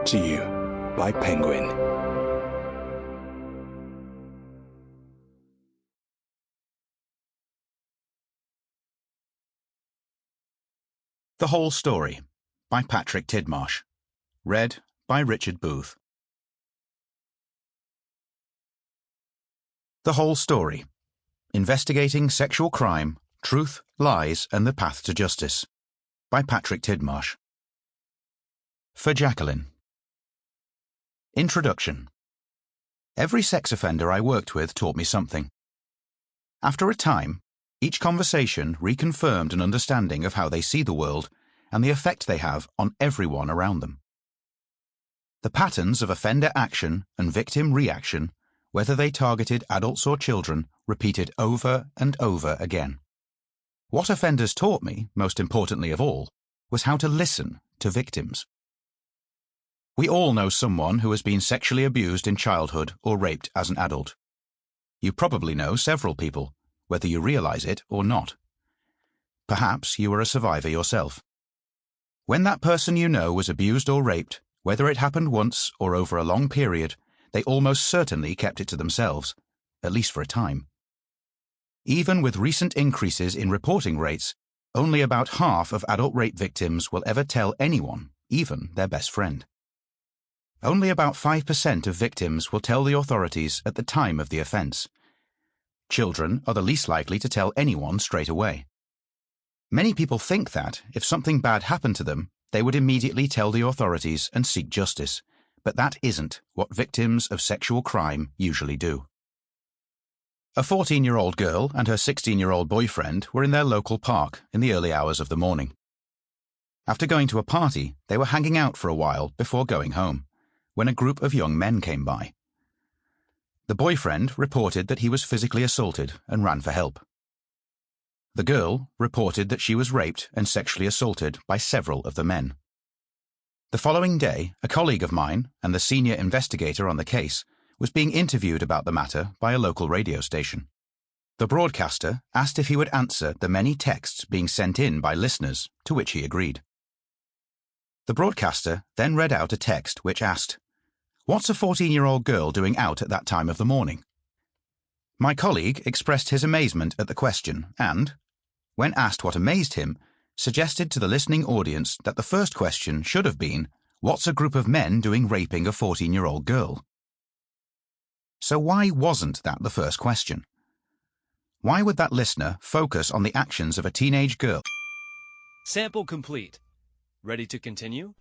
Brought to you by Penguin. The Whole Story by Patrick Tidmarsh. Read by Richard Booth. The Whole Story. Investigating Sexual Crime, Truth, Lies and the Path to Justice by Patrick Tidmarsh. For Jacqueline. Introduction. Every sex offender I worked with taught me something. After a time, each conversation reconfirmed an understanding of how they see the world and the effect they have on everyone around them. The patterns of offender action and victim reaction, whether they targeted adults or children, repeated over and over again. What offenders taught me, most importantly of all, was how to listen to victims. We all know someone who has been sexually abused in childhood or raped as an adult. You probably know several people, whether you realize it or not. Perhaps you are a survivor yourself. When that person you know was abused or raped, whether it happened once or over a long period, they almost certainly kept it to themselves, at least for a time. Even with recent increases in reporting rates, only about half of adult rape victims will ever tell anyone, even their best friend. Only about 5% of victims will tell the authorities at the time of the offense. Children are the least likely to tell anyone straight away. Many people think that, if something bad happened to them, they would immediately tell the authorities and seek justice, but that isn't what victims of sexual crime usually do. A 14-year-old girl and her 16-year-old boyfriend were in their local park in the early hours of the morning. After going to a party, they were hanging out for a while before going home, when a group of young men came by. The boyfriend reported that he was physically assaulted and ran for help. The girl reported that she was raped and sexually assaulted by several of the men. The following day, a colleague of mine and the senior investigator on the case was being interviewed about the matter by a local radio station. The broadcaster asked if he would answer the many texts being sent in by listeners, to which he agreed. The broadcaster then read out a text which asked, "What's a 14-year-old girl doing out at that time of the morning?" My colleague expressed his amazement at the question and, when asked what amazed him, suggested to the listening audience that the first question should have been, "What's a group of men doing raping a 14-year-old girl?" So why wasn't that the first question? Why would that listener focus on the actions of a teenage girl? Sample complete. Ready to continue?